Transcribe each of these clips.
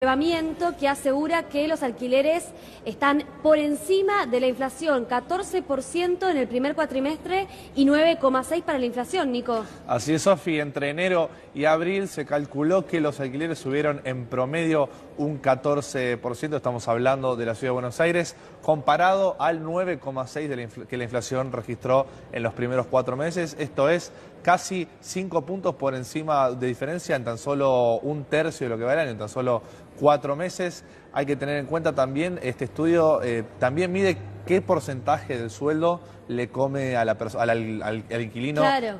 Relevamiento que asegura que los alquileres están por encima de la inflación, 14% en el primer cuatrimestre y 9,6% para la inflación, Nico. Así es, Sofi, entre enero y abril se calculó que los alquileres subieron en promedio un 14%, estamos hablando de la Ciudad de Buenos Aires, comparado al 9,6% que la inflación registró en los primeros 4 meses. Esto es casi 5 puntos por encima de diferencia en tan solo un tercio de lo que va el año, en tan solo 4 meses. Hay que tener en cuenta también, este estudio también mide qué porcentaje del sueldo le come a al inquilino, claro,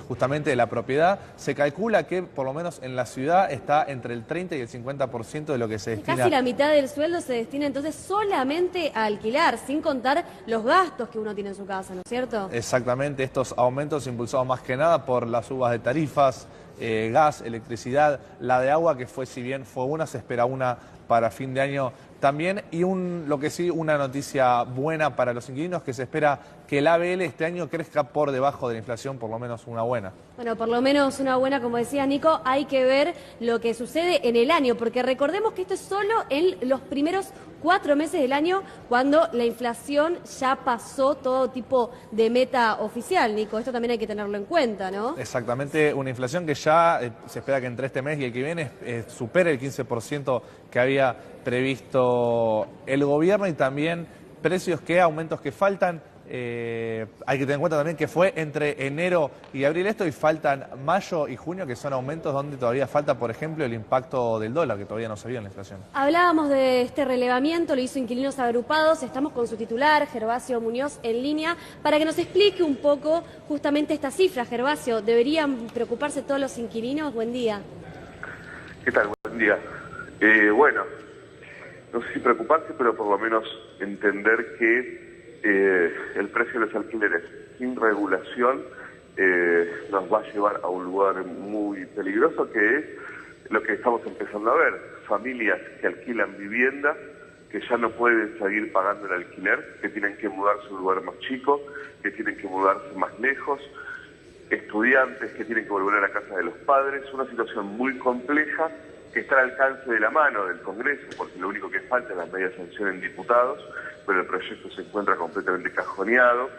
justamente de la propiedad. Se calcula que por lo menos en la ciudad está entre el 30 y el 50% de lo que se destina. Casi la mitad del sueldo se destina entonces solamente a alquilar, sin contar los gastos que uno tiene en su casa, ¿no es cierto? Exactamente, estos aumentos impulsados más que nada por las subas de tarifas, gas, electricidad, la de agua, que fue, si bien fue una, se espera una para fin de año también. Y lo que sí, una noticia buena para los inquilinos, que se espera que el ABL este año crezca por debajo de la inflación, por lo menos una buena. Bueno, por lo menos una buena, como decía Nico. Hay que ver lo que sucede en el año, porque recordemos que esto es solo en los primeros 4 meses del año, cuando la inflación ya pasó todo tipo de meta oficial, Nico. Esto también hay que tenerlo en cuenta, ¿no? Exactamente, una inflación que ya se espera que entre este mes y el que viene supere el 15% que había previsto el gobierno, y también aumentos que faltan. Hay que tener en cuenta también que fue entre enero y abril esto, y faltan mayo y junio, que son aumentos donde todavía falta, por ejemplo, el impacto del dólar, que todavía no se vio en la inflación. Hablábamos de este relevamiento, lo hizo Inquilinos Agrupados. Estamos con su titular, Gervasio Muñoz, en línea, para que nos explique un poco justamente esta cifra. Gervasio, ¿deberían preocuparse todos los inquilinos? Buen día. ¿Qué tal? Buen día. Bueno, no sé si preocuparse, pero por lo menos entender que el precio de los alquileres sin regulación nos va a llevar a un lugar muy peligroso, que es lo que estamos empezando a ver: familias que alquilan vivienda, que ya no pueden seguir pagando el alquiler, que tienen que mudarse a un lugar más chico, que tienen que mudarse más lejos, estudiantes que tienen que volver a la casa de los padres. Una situación muy compleja que está al alcance de la mano del Congreso, porque lo único que falta es la media sanción en diputados, pero el proyecto se encuentra completamente cajoneado,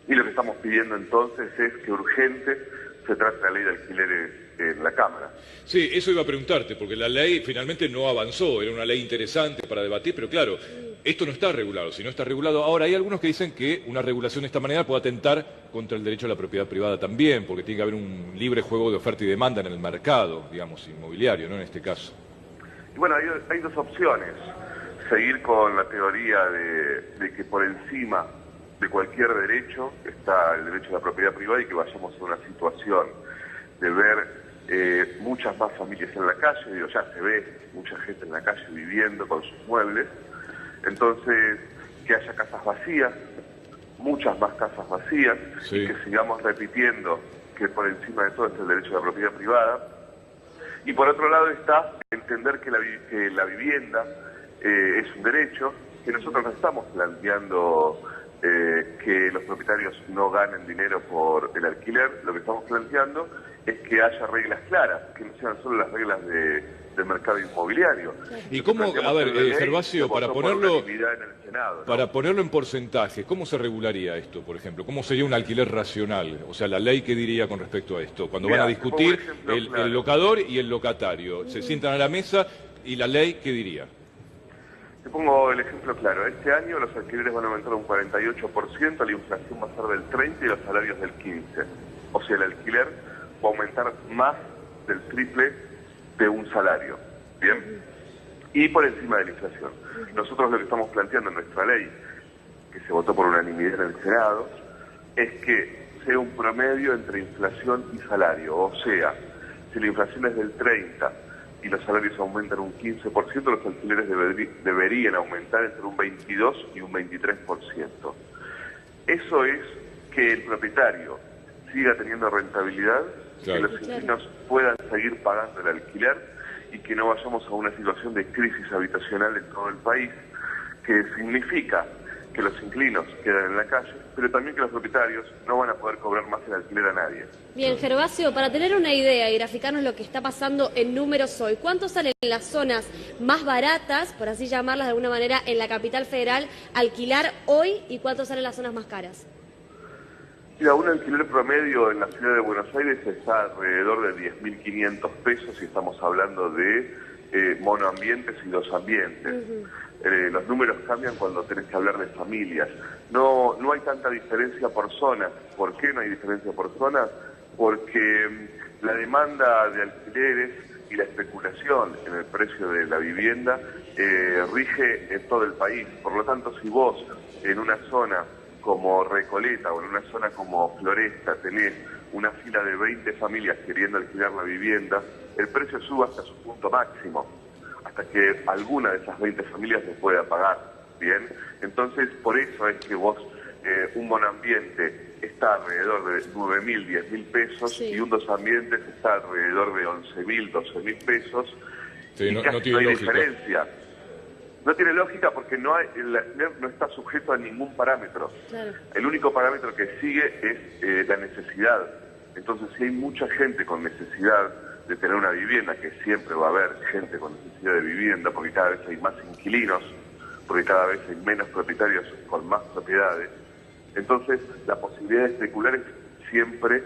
y lo que estamos pidiendo entonces es que urgente se trate la ley de alquileres en la Cámara. Sí, eso iba a preguntarte, porque la ley finalmente no avanzó, era una ley interesante para debatir, pero claro, esto no está regulado. Si no está regulado, ahora hay algunos que dicen que una regulación de esta manera puede atentar contra el derecho a la propiedad privada también, porque tiene que haber un libre juego de oferta y demanda en el mercado, digamos, inmobiliario, ¿no?, en este caso. Y bueno, hay dos opciones: seguir con la teoría de que por encima de cualquier derecho está el derecho a la propiedad privada, y que vayamos a una situación de ver muchas más familias en la calle. Digo, ya se ve mucha gente en la calle viviendo con sus muebles. Entonces, que haya casas vacías, muchas más casas vacías, sí, y que sigamos repitiendo que por encima de todo es el derecho a la propiedad privada. Y por otro lado está entender que la vivienda es un derecho, que nosotros no estamos planteando que los propietarios no ganen dinero por el alquiler. Lo que estamos planteando es que haya reglas claras, que no sean solo las reglas del mercado inmobiliario. ¿Y cómo, a ver, Gervasio, para ponerlo en porcentajes, cómo se regularía esto, por ejemplo? ¿Cómo sería un alquiler racional? O sea, ¿la ley qué diría con respecto a esto? Cuando van a discutir el locador y el locatario, se sientan a la mesa, ¿y la ley qué diría? Te pongo el ejemplo claro. Este año los alquileres van a aumentar un 48%, la inflación va a ser del 30% y los salarios del 15%. O sea, el alquiler va a aumentar más del triple de un salario. ¿Bien? Y por encima de la inflación. Nosotros lo que estamos planteando en nuestra ley, que se votó por unanimidad en el Senado, es que sea un promedio entre inflación y salario. O sea, si la inflación es del 30% y los salarios aumentan un 15%, los alquileres deberían aumentar entre un 22% y un 23%. Eso es que el propietario siga teniendo rentabilidad, claro, que los inquilinos puedan seguir pagando el alquiler, y que no vayamos a una situación de crisis habitacional en todo el país, que significa que los inquilinos quedan en la calle, pero también que los propietarios no van a poder cobrar más el alquiler a nadie. Bien, Gervasio, para tener una idea y graficarnos lo que está pasando en números hoy, ¿cuánto salen las zonas más baratas, por así llamarlas de alguna manera, en la capital federal alquilar hoy y cuánto salen las zonas más caras? Mira, un alquiler promedio en la ciudad de Buenos Aires está alrededor de 10.500 pesos y estamos hablando de monoambientes y dos ambientes. Los números cambian cuando tenés que hablar de familias. No hay tanta diferencia por zona. ¿Por qué no hay diferencia por zona? Porque la demanda de alquileres y la especulación en el precio de la vivienda rige en todo el país. Por lo tanto, si vos en una zona como Recoleta o en una zona como Floresta tenés una fila de 20 familias queriendo alquilar la vivienda, el precio sube hasta su punto máximo, hasta que alguna de esas 20 familias se pueda pagar, ¿bien? Entonces, por eso es que vos, un monoambiente está alrededor de 9.000, 10.000 pesos, sí, y un dos ambientes está alrededor de 11.000, 12.000 pesos, sí, y no casi tiene no hay lógica. diferencia. No tiene lógica porque el alquiler no está sujeto a ningún parámetro. Claro. El único parámetro que sigue es la necesidad. Entonces, si hay mucha gente con necesidad de tener una vivienda, que siempre va a haber gente con necesidad de vivienda, porque cada vez hay más inquilinos, porque cada vez hay menos propietarios con más propiedades, entonces la posibilidad de especular es siempre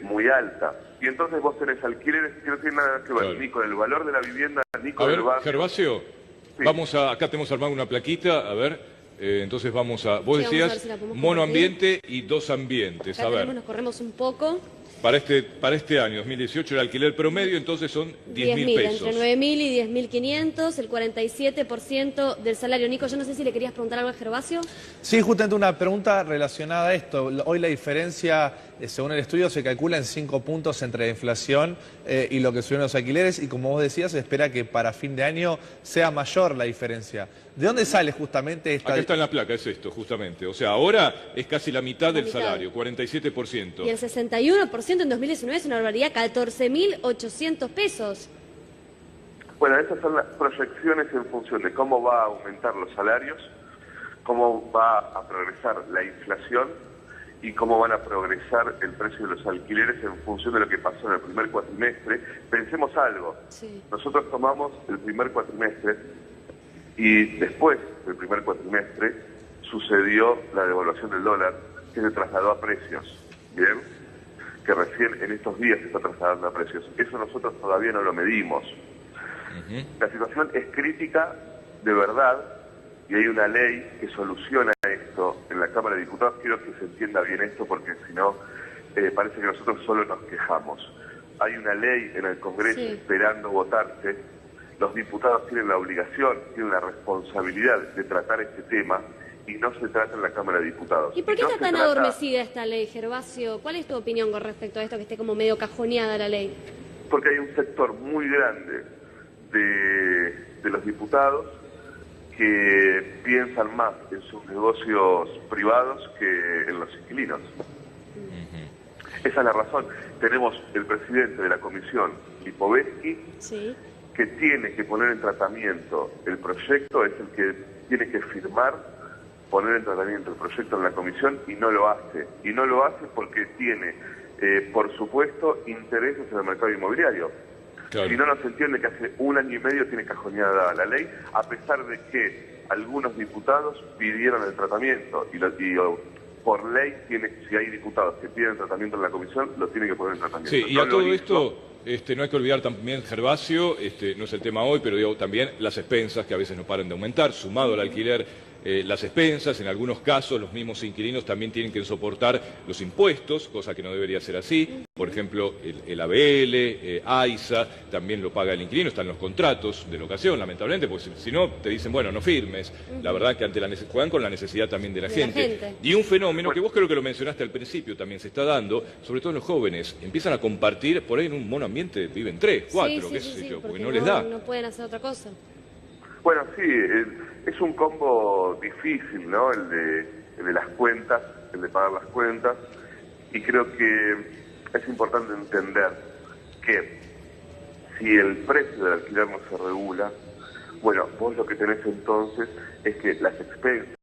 muy alta. Y entonces vos tenés alquileres que no tienen nada que ver, Claro, ni con el valor de la vivienda, ni a con ver, el barrio. Gervasio, Sí. acá tenemos armado una plaquita, a ver, entonces vos Sí, vamos a ver decías si la podemos monoambiente y dos ambientes, Acá a ver. tenemos, nos corremos un poco. Para este año, 2018, el alquiler promedio entonces son 10.000 10.000, pesos. entre 9.000 y 10.500, el 47% del salario. Nico, yo no sé si le querías preguntar algo a Gervasio. Sí, justamente una pregunta relacionada a esto. Hoy la diferencia, según el estudio, se calcula en 5 puntos entre la inflación y lo que subieron los alquileres, y como vos decías, se espera que para fin de año sea mayor la diferencia. ¿De dónde sale justamente esta...? Acá está en la placa, es esto, justamente. O sea, ahora es casi la mitad del mitad. salario, 47%. Y el 61% en 2019 es una barbaridad, 14.800 pesos. Bueno, esas son las proyecciones en función de cómo va a aumentar los salarios, cómo va a progresar la inflación y cómo van a progresar el precio de los alquileres en función de lo que pasó en el primer cuatrimestre. Pensemos algo, Sí. nosotros tomamos el primer cuatrimestre y después del primer cuatrimestre sucedió la devaluación del dólar, que se trasladó a precios, ¿bien? Que recién en estos días se está trasladando a precios. Eso nosotros todavía no lo medimos. La situación es crítica de verdad y hay una ley que soluciona esto en la Cámara de Diputados. Quiero que se entienda bien esto porque si no parece que nosotros solo nos quejamos. Hay una ley en el Congreso Sí. esperando votarse. Los diputados tienen la obligación, tienen la responsabilidad de tratar este tema y no se trata en la Cámara de Diputados. ¿Y por qué No está se tan trata- adormecida esta ley, Gervasio? ¿Cuál es tu opinión con respecto a esto, que esté como medio cajoneada la ley? Porque hay un sector muy grande de los diputados que piensan más en sus negocios privados que en los inquilinos. Esa es la razón. Tenemos el presidente de la comisión, Lipovetsky, Sí. que tiene que poner en tratamiento el proyecto, es el que tiene que firmar, poner en tratamiento el proyecto en la comisión y no lo hace. Y no lo hace porque tiene, por supuesto, intereses en el mercado inmobiliario. Claro. Si no, nos entiende que hace 1 año y medio tiene cajoneada la ley, a pesar de que algunos diputados pidieron el tratamiento y por ley, si hay diputados que piden tratamiento en la comisión, lo tienen que poner en tratamiento. Sí, y No a lo todo hizo. esto, no hay que olvidar también, Gervasio, no es el tema hoy, pero digo también las expensas que a veces no paran de aumentar, sumado al alquiler, las expensas, en algunos casos los mismos inquilinos también tienen que soportar los impuestos, cosa que no debería ser así. Por ejemplo, el ABL, AISA, también lo paga el inquilino, están los contratos de locación, lamentablemente, porque si no te dicen, bueno, no firmes. La verdad que ante juegan con la necesidad también de la gente. Y un fenómeno que vos creo que lo mencionaste al principio también se está dando, sobre todo en los jóvenes, empiezan a compartir, por ahí en un monoambiente viven 3, 4, qué sé yo, porque no les da. No pueden hacer otra cosa. Bueno, sí, es un combo difícil, ¿no? El de las cuentas, el de pagar las cuentas, y creo que es importante entender que si el precio del alquiler no se regula, bueno, vos lo que tenés entonces es que las expensas